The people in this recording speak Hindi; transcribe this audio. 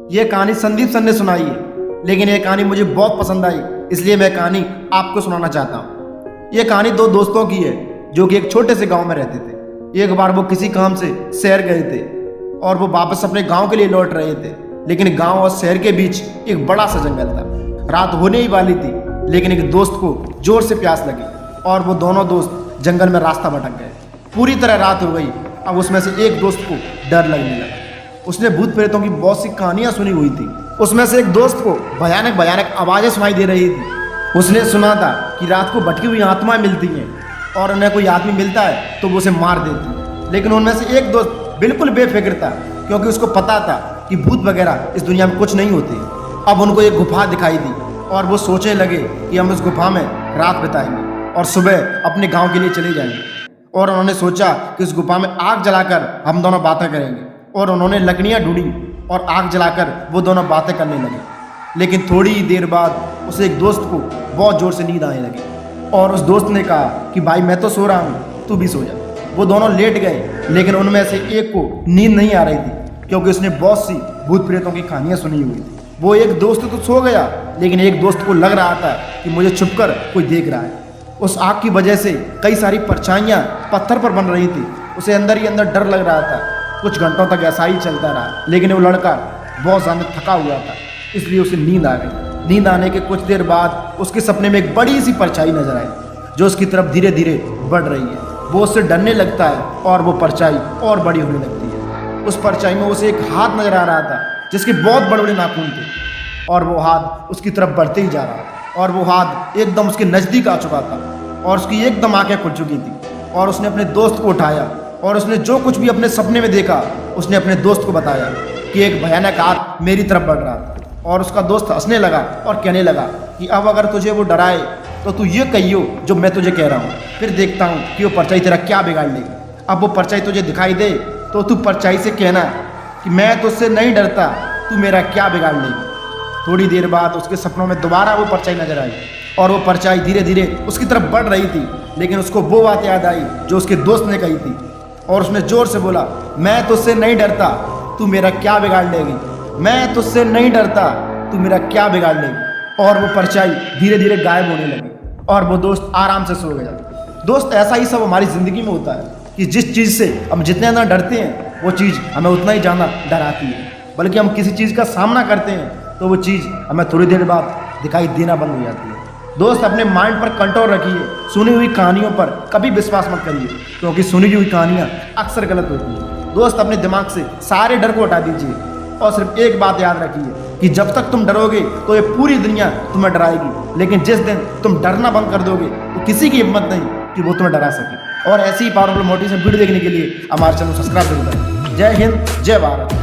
ये कहानी संदीप सर ने सुनाई है, लेकिन ये कहानी मुझे बहुत पसंद आई, इसलिए मैं कहानी आपको सुनाना चाहता हूँ। ये कहानी दो दोस्तों की है जो कि एक छोटे से गांव में रहते थे। एक बार वो किसी काम से शहर गए थे और वो वापस अपने गांव के लिए लौट रहे थे, लेकिन गांव और शहर के बीच एक बड़ा सा जंगल था। रात होने ही वाली थी, लेकिन एक दोस्त को जोर से प्यास लगी और वो दोनों दोस्त जंगल में रास्ता भटक गए। पूरी तरह रात हो गई। अब उसमें से एक दोस्त को डर लगने लगा। उसने भूत प्रेतों की बहुत सी कहानियां सुनी हुई थी। उसमें से एक दोस्त को भयानक भयानक आवाजें सुनाई दे रही थी। उसने सुना था कि रात को भटकी हुई आत्माएं मिलती हैं और उन्हें कोई आदमी मिलता है तो वो उसे मार देती। लेकिन उनमें से एक दोस्त बिल्कुल बेफिक्र था, क्योंकि उसको पता था कि भूत वगैरह इस दुनिया में कुछ नहीं होते। अब उनको एक गुफा दिखाई दी और वो सोचने लगे कि हम उस गुफा में रात बिताएंगे और सुबह अपने गाँव के लिए चले जाएंगे। और उन्होंने सोचा कि उस गुफा में आग जलाकर हम दोनों बातें करेंगे। और उन्होंने लकड़ियाँ ढूंढी और आग जलाकर वो दोनों बातें करने लगे। लेकिन थोड़ी ही देर बाद उसे एक दोस्त को बहुत ज़ोर से नींद आने लगी और उस दोस्त ने कहा कि भाई मैं तो सो रहा हूँ, तू भी सो जा। वो दोनों लेट गए, लेकिन उनमें से एक को नींद नहीं आ रही थी, क्योंकि उसने बहुत सी भूत प्रेतों की कहानियाँ सुनी हुई थी। वो एक दोस्त तो सो गया, लेकिन एक दोस्त को लग रहा था कि मुझे छुपकर कोई देख रहा है। उस आग की वजह से कई सारी परछाइयाँ पत्थर पर बन रही थी। उसे अंदर ही अंदर डर लग रहा था। कुछ घंटों तक ऐसा ही चलता रहा, लेकिन वो लड़का बहुत ज़्यादा थका हुआ था, इसलिए उसे नींद आ गई। नींद आने के कुछ देर बाद उसके सपने में एक बड़ी सी परछाई नजर आई, जो उसकी तरफ धीरे धीरे बढ़ रही है। वो उससे डरने लगता है और वो परछाई और बड़ी होने लगती है। उस परछाई में उसे एक हाथ नजर आ रहा था, जिसके बहुत बड़े बड़े नाखून थे, और वो हाथ उसकी तरफ बढ़ते ही जा रहा था। और वो हाथ एकदम उसके नज़दीक आ चुका था और उसकी एकदम आंखें खुल चुकी थी। और उसने अपने दोस्त को उठाया और उसने जो कुछ भी अपने सपने में देखा उसने अपने दोस्त को बताया कि एक भयानक हाथ मेरी तरफ बढ़ रहा था। और उसका दोस्त हंसने लगा और कहने लगा कि अब अगर तुझे वो डराए तो तू ये कहियो जो मैं तुझे कह रहा हूँ, फिर देखता हूँ कि वो परछाई तेरा क्या बिगाड़ लेगी। अब वो परछाई तुझे दिखाई दे तो तू परछाई से कहना कि मैं तुझसे नहीं डरता, तू मेरा क्या बिगाड़ लेगी। थोड़ी देर बाद उसके सपनों में दोबारा वो परछाई नजर आई और वो परछाई धीरे धीरे उसकी तरफ बढ़ रही थी। लेकिन उसको वो बात याद आई जो उसके दोस्त ने कही थी, और उसने जोर से बोला, मैं तुझसे नहीं डरता, तू मेरा क्या बिगाड़ लेगी। मैं तुझसे नहीं डरता, तू मेरा क्या बिगाड़ लेगी। और वो परछाई धीरे धीरे गायब होने लगी और वो दोस्त आराम से सो गया। दोस्त, ऐसा ही सब हमारी ज़िंदगी में होता है कि जिस चीज़ से हम जितने ज़्यादा डरते हैं वो चीज़ हमें उतना ही ज़्यादा डराती है। बल्कि हम किसी चीज़ का सामना करते हैं तो वो चीज़ हमें थोड़ी देर बाद दिखाई देना बंद हो जाती है। दोस्त, अपने माइंड पर कंट्रोल रखिए। सुनी हुई कहानियों पर कभी विश्वास मत करिए, क्योंकि सुनी हुई कहानियाँ अक्सर गलत होती हैं। दोस्त, अपने दिमाग से सारे डर को हटा दीजिए और सिर्फ एक बात याद रखिए कि जब तक तुम डरोगे तो ये पूरी दुनिया तुम्हें डराएगी, लेकिन जिस दिन तुम डरना बंद कर दोगे तो किसी की हिम्मत नहीं कि वो तुम्हें डरा सके। और ऐसी ही पावरफुल मोटिवेशन वीडियो देखने के लिए हमारे चैनल को सब्सक्राइब जरूर करें। जय हिंद, जय भारत।